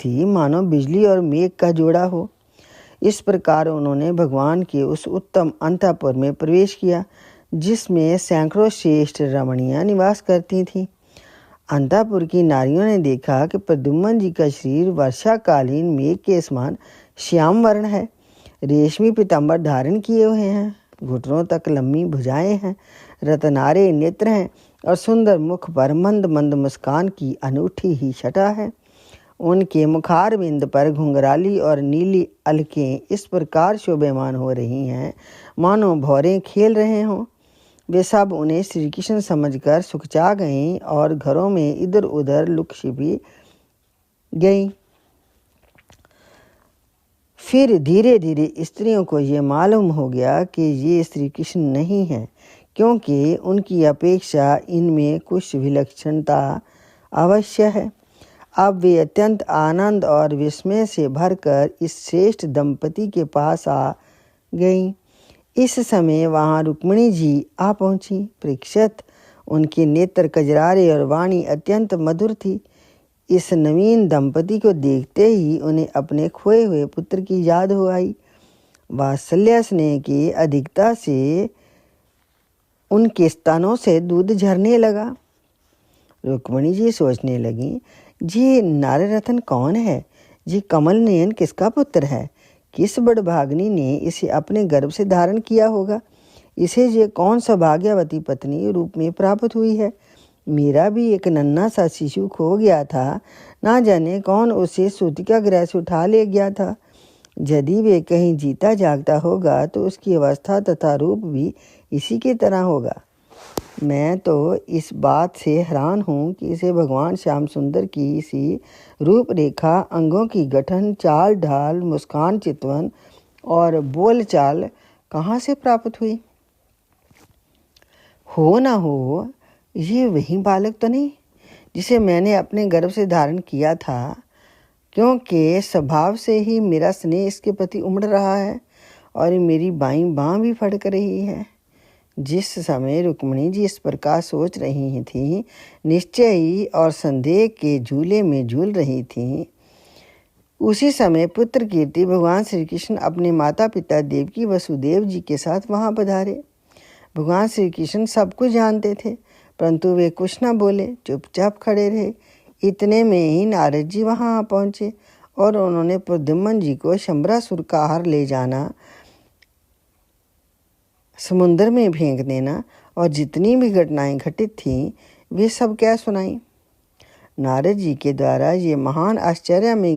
थी मानो बिजली और मेघ का जोड़ा हो। इस प्रकार उन्होंने भगवान के उस उत्तम अंतःपुर में प्रवेश किया जिसमें सैकड़ों श्रेष्ठ रमणियां निवास करती थीं। अंतःपुर की नारियों ने देखा कि प्रद्युम्न जी का शरीर वर्षाकालीन मेघ के समान श्याम वर्ण है, रेशमी पीताम्बर धारण किए हुए हैं, घुटनों तक लंबी भुजाएं हैं, रत्नारे नेत्र हैं और सुंदर मुख पर मंद मंद मुस्कान की अनूठी ही छटा है। उनके मुखारविंद पर घुंघराली और नीली अलकें इस प्रकार शोभायमान हो रही हैं मानो भौरे खेल रहे हों। वे सब उन्हें श्री कृष्ण समझकर सुखचा गईं और घरों में इधर उधर लुक छिपी गईं। फिर धीरे धीरे स्त्रियों को ये मालूम हो गया कि ये श्री कृष्ण नहीं हैं, क्योंकि उनकी अपेक्षा इनमें कुछ विलक्षणता अवश्य है। अब वे अत्यंत आनंद और विस्मय से भरकर इस श्रेष्ठ दंपति के पास आ गईं। इस समय वहाँ रुक्मिणी जी आ पहुँची। परीक्षित, उनके नेत्र कजरारे और वाणी अत्यंत मधुर थी। इस नवीन दंपति को देखते ही उन्हें अपने खोए हुए पुत्र की याद हो आई। वात्सल्य स्नेह की अधिकता से उनके स्तनों से दूध झरने लगा। रुक्मिणी जी सोचने लगी, जी नाररत्न कौन है? जी कमल नयन किसका पुत्र है? किस बड़भाग्नि ने इसे अपने गर्भ से धारण किया होगा? इसे ये कौन सौभाग्यवती पत्नी रूप में प्राप्त हुई है? मेरा भी एक नन्हा सा शिशु खो गया था, ना जाने कौन उसे सूतिका गृह से उठा ले गया था। यदि वे कहीं जीता जागता होगा तो उसकी अवस्था तथा रूप भी इसी की तरह होगा। मैं तो इस बात से हैरान हूँ कि इसे भगवान श्याम सुंदर की सी रूपरेखा, अंगों की गठन, चाल ढाल, मुस्कान, चितवन और बोल चाल कहाँ से प्राप्त हुई। हो ना हो ये वही बालक तो नहीं जिसे मैंने अपने गर्भ से धारण किया था, क्योंकि स्वभाव से ही मेरा स्नेह इसके प्रति उमड़ रहा है और मेरी बाईं बाँह भी फड़क रही है। जिस समय रुक्मिणी जी इस प्रकार सोच रही थीं, निश्चय ही और संदेह के झूले में झूल रही थीं, उसी समय पुत्र कीर्ति भगवान श्री कृष्ण अपने माता पिता देवकी वसुदेव जी के साथ वहां पधारे। भगवान श्री कृष्ण सब कुछ जानते थे, परंतु वे कुछ न बोले, चुपचाप खड़े रहे। इतने में ही नारद जी वहां पहुंचे और उन्होंने प्रद्युम्न जी को शंबरासुर का आहार ले जाना, समुद्र में फेंक देना और जितनी भी घटनाएं घटित थीं वे सब क्या सुनाई। नारद जी के द्वारा ये महान आश्चर्य में